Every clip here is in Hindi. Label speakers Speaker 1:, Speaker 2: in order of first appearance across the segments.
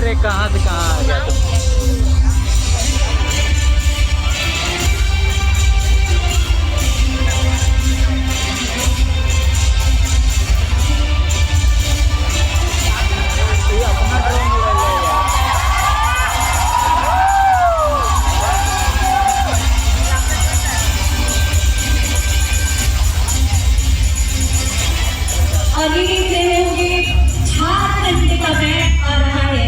Speaker 1: अरे कहाँ से कहाँ आ गया तुम? ये अपना ड्रोन उड़ा लिया यार।
Speaker 2: अगली से होंगे झारखंड का बैंड आ रहा है।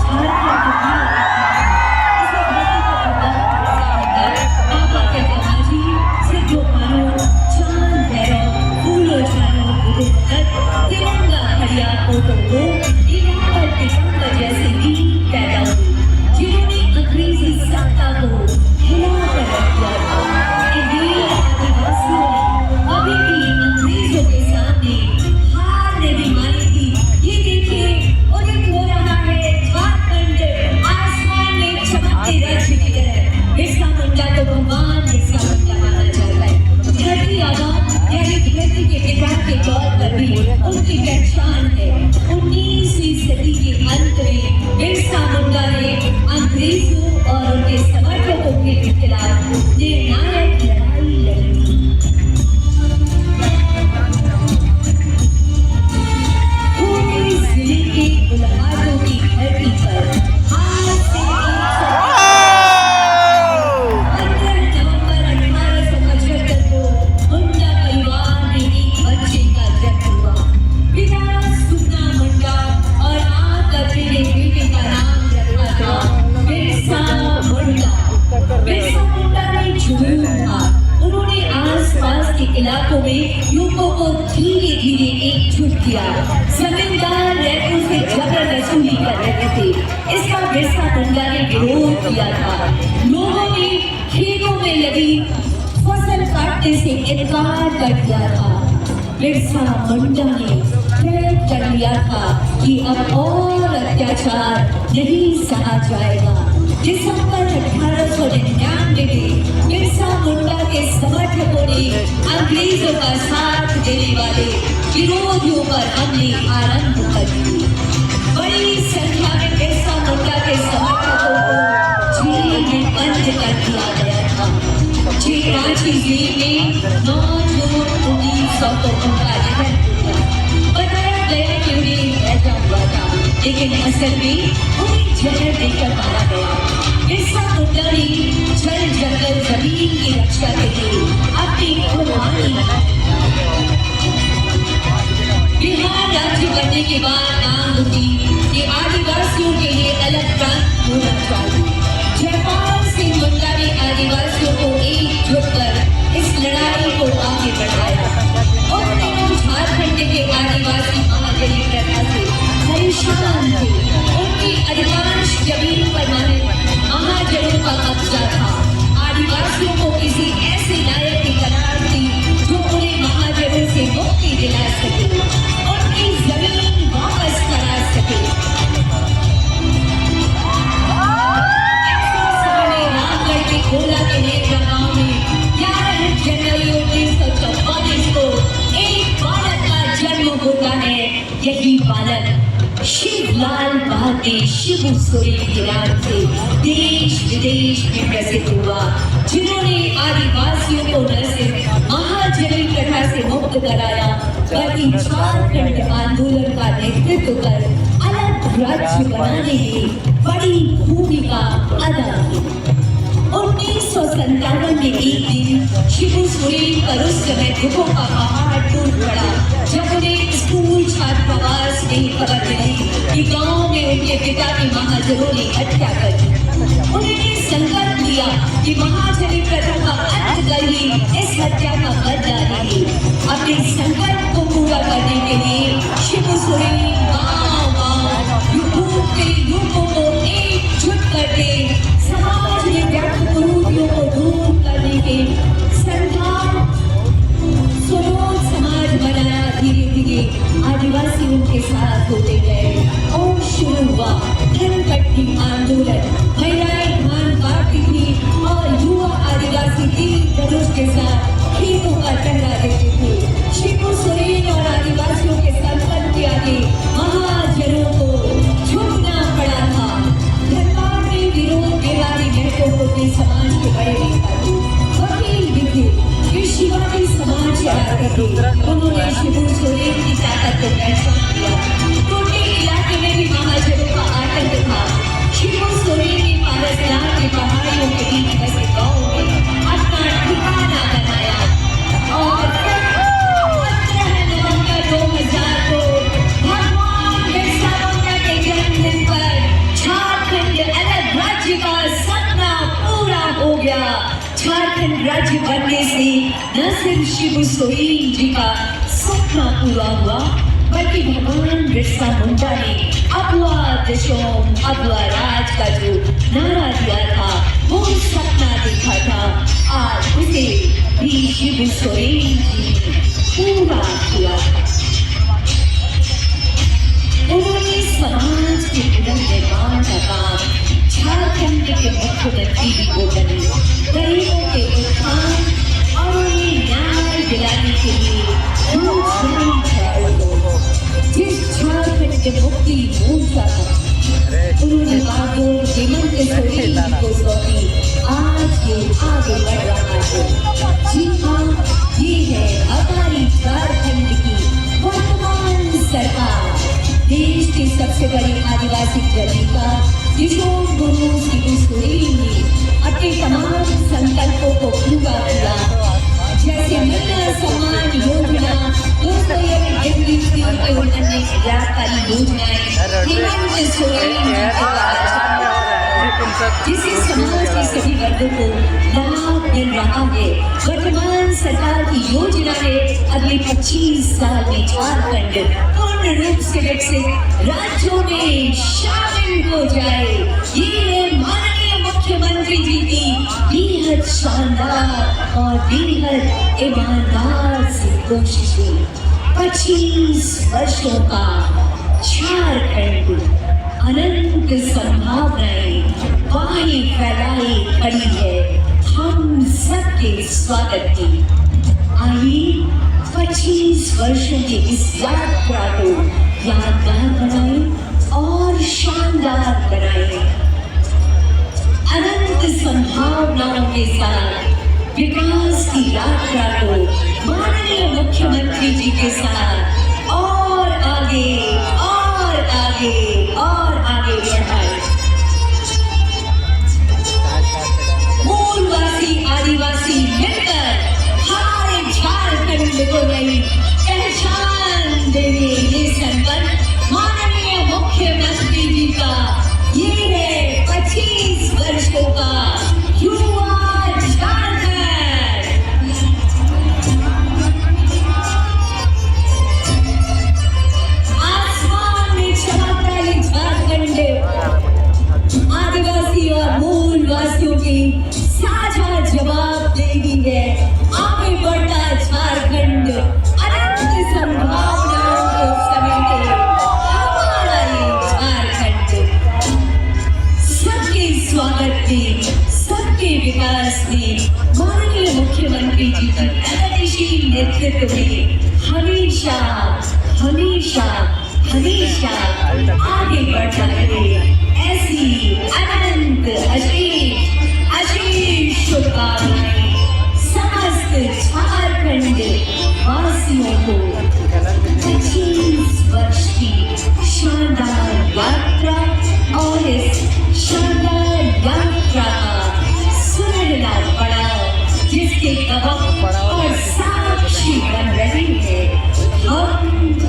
Speaker 2: झारखंड का इसे धरती का बाबा के दादाजी सिद्धू मानो चांद भैरव फूलो चारो तिरंगा हरिया को इलाकर के शंकर जैसे वीर पैदा हुए जिन्होंने अंग्रेजी सत्ता को हिला कर रख दिया था। इन वीर आदिवासियों ने अभी भी अंग्रेजों के सामने हार नहीं मानी थी। ये देखिए उदित हो रहा है झारखंड आसमान में चमकते राज्य की तरह। बिरसा मुंडा को भगवान बिरसा मुंडा माना जाता है। धरती आबाद यानी धरती के पिता के तौर पर भी उनकी पहचान है। 19वीं सदी के अंत में बिरसा मुंडा ने अंग्रेजों और उनके समर्थकों के खिलाफ निर्णायक लड़ाई लड़ी। पूरे जिले के गुलहारों की धरती पर आज से 15 नवंबर 1875 को मुंडा परिवार में एक बच्चे का जन्म हुआ। पिता सुन्ना मुंडा और मां कबीर ने बेटे का नाम रखा था बिरसा मुंडा। बिरसा मुंडा ने जुनून था। उन्होंने आसपास के इलाकों में लोगों को धीरे धीरे एकजुट किया। जमींदार रैतों से जबर वसूली कर रहे थे, इसका बिरसा मुंडा ने विरोध किया था। लोगों ने खेतों में लगी फसल काटने से इनकार कर दिया था। बिरसा मुंडा ने तय कर लिया था कि अब और अत्याचार नहीं सहा जाएगा। दिसंबर 1899 में बिरसा मुंडा के समर्थकों ने अंग्रेजों का साथ देने वाले विरोधियों पर हमले आरंभ कर दिए। बड़ी संख्या में बिरसा मुंडा के समर्थकों को जेल में बंद कर दिया गया था। रांची जेल में 9 जून 1900 को उनका निधन हुआ। बताया गया कि उन्हें ऐसा हुआ था, लेकिन असल में उन्हें जहर देकर मारा गया। बिरसा मुंडा ने जल जंगल जमीन की रक्षा के लिए अपनी कुर्बानी बिहार राज्य बनने के बाद मांग उठी कि आदिवासियों के लिए अलग प्रांत होना चाहिए। जयपाल सिंह मुंडा ने आदिवासियों को एकजुट कर इस लड़ाई को आगे बढ़ाया। उन दिनों झारखंड के आदिवासी महाजनी प्रथा से परेशान थे। उनकी अधिकांश जमीन पर महाजनों का कब्जा था। आदिवासियों को किसी ऐसे नायक की तलाश थी जो उन्हें महाजनों से मुक्ति दिला सके, उनकी जमीन वापस करा सके। ऐसे समय रामगढ़ के गोला के नेता गांव में 11 जनवरी 1944 को एक बालक का जन्म होता है। यही बालक शिवलाल बहादे शिबू सोरेन के नाम से देश विदेश में प्रसिद्ध हुआ, जिन्होंने आदिवासियों को न सिर्फ महाजनी प्रथा से मुक्त कराया बल्कि झारखंड आंदोलन का नेतृत्व कर अलग राज्य बनाने में बड़ी भूमिका अदा की। 1957 में एक दिन शिबू सोरेन पर उस समय दुखों का पहाड़ टूट पड़ा जब उन्हें स्कूल छात्रावास में खबर मिली कि गांव में उनके पिता की महाजनों ने हत्या कर दी। उन्होंने संकल्प लिया कि महाजनी प्रथा का अंत कर ही इस हत्या का बदला लेंगे। अपने संकल्प को पूरा करने के लिए शिबू सोरेन गांव-गांव के लोगों को एकजुट करके समाज में व्याप्त कुरीतियों को दूर करने के सरकार स्वरोज समाज बनाया। धीरे धीरे आदिवासी उनके साथ होते गए और शुरू हुआ धर्मपट्टी आंदोलन। अपने समाज के बड़े नेता थे, वकील भी थे, फिर शिवाजी समाज चलाते थे। उन्होंने शिबू सोरेन की ताकत को पहचान लिया। टोटे इलाके में भी महाजनों का आतंक था। शिबू सोरेन ने पारसनाथ की पहाड़ियों के बीच बसे गाँव में अपना ठिकाना बनाया और 15 नवंबर 2000 को भगवान बिरसा मुंडा के जन्मदिन पर झारखंड अलग राज्य का सपना पूरा हो गया। झारखंड राज्य बनने से न सिर्फ शिबू सोरेन जी का सपना पूरा हुआ, बल्कि भगवान बिरसा मुंडा ने अबुआ दशोम अबुआ राज का जो नारा दिया था, वो सपना देखा था, आज उसे भी शिबू सोरेन जी ने पूरा किया था। उन्होंने समाज के पुनर्निर्माण का काम झारखंड के मुख्यमंत्री भी को बने, गरीबों के उत्थान और उन्हें न्याय दिलाने के लिए जिस झारखंड के मुक्ति मोर्चा था, उन्होंने बागडोर हेमंत सोरेन को सौंपी। आज ये आगे बढ़ रहा है। जी हाँ, ये है हमारी झारखंड की वर्तमान सरकार। देश के सबसे बड़े आदिवासी जननेता किशोर गुरु शिबू सोरेन ने अपने तमाम संकल्पों को पूरा किया, जैसे महिला सम्मान योजना, 200 यूनिट और अन्य कल्याणकारी योजनाएं हेमंत सोरेन जी के द्वारा जिससे समाज के सभी वर्गों को लाभ मिल रहा है। वर्तमान सरकार की योजना है अगले 25 साल में झारखंड पूर्ण रूप से विकसित राज्यों में शामिल हो जाए। ये माननीय मुख्यमंत्री जी की बेहद शानदार और बेहद ईमानदार से कोशिशें। 25 वर्षों का झारखंड अनंत संभावनाएं बाहें फैलाए खड़ी है हम सबके स्वागत की। आइए 25 वर्षों की इस यात्रा को यादगार बनाएं और शानदार बनाएं। अनंत संभावनाओं के साथ विकास की यात्रा को माननीय मुख्यमंत्री जी के साथ और आगे और आगे और आगे बढ़ाएं। मूलवासी आदिवासी मिलकर हमारे झारखंड को नई पहचान देने ये संकल्प माननीय मुख्यमंत्री जी का ये है 25 वर्षों का युवा झारखंड। आसमान में चमकता है झारखंड आदिवासी और मूलवासियों की साझा जवाबदेही है। आगे बढ़ता झारखंड अनंत संभावनाओं को समेटे हमारा ये झारखंड सबके स्वागत में, सबके विकास में माननीय मुख्यमंत्री जी की प्रगतिशील नेतृत्व में हमेशा हमेशा हमेशा आगे बढ़ता रहे। ऐसी अनंत अशीष शुभकामनाएं समस्त झारखंड वासियों को 25 वर्ष की शानदार यात्रा और इस शानदार यात्रा का सुनहरा पड़ाव जिसके गवाह और साक्षी बन रहे हैं हम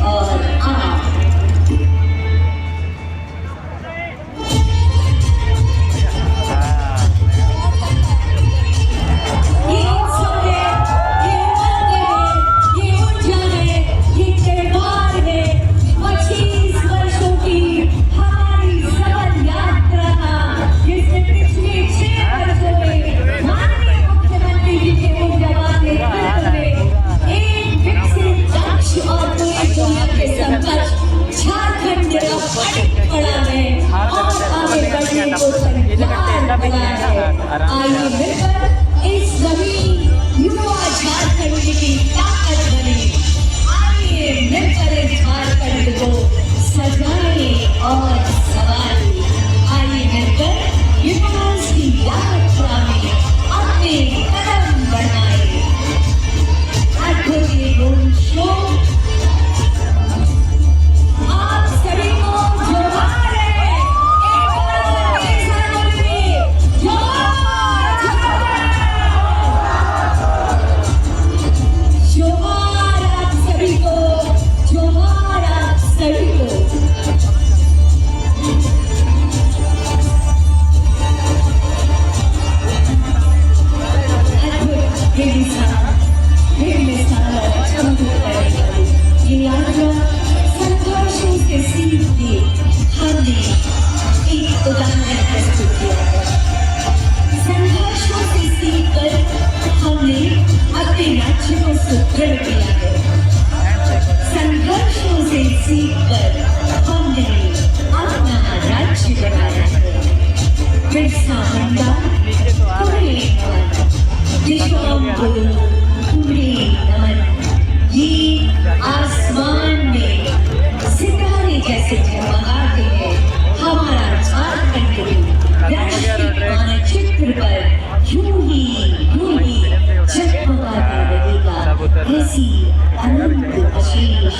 Speaker 2: और आप। आइए मिलकर इस नवीन युवा झारखंड की ताकत बने। आइए मिलकर इस झारखंड को सजाएं और संवारें। आइए मिलकर विकास की यात्रा दृढ़ किया है। संघर्षों से सीखकर हमने अपना राज्य बनाया है। बिरसा मुंडा तुम्हें नमन, दिशों तुम्हें नमन। ये आसमान में सितारे जैसे झगमगाते हैं। हमारा झारखंड भी राष्ट्रीय मानचित्र पर यूं ही जगमगाता रहेगा। ऐसी अनंत अशेष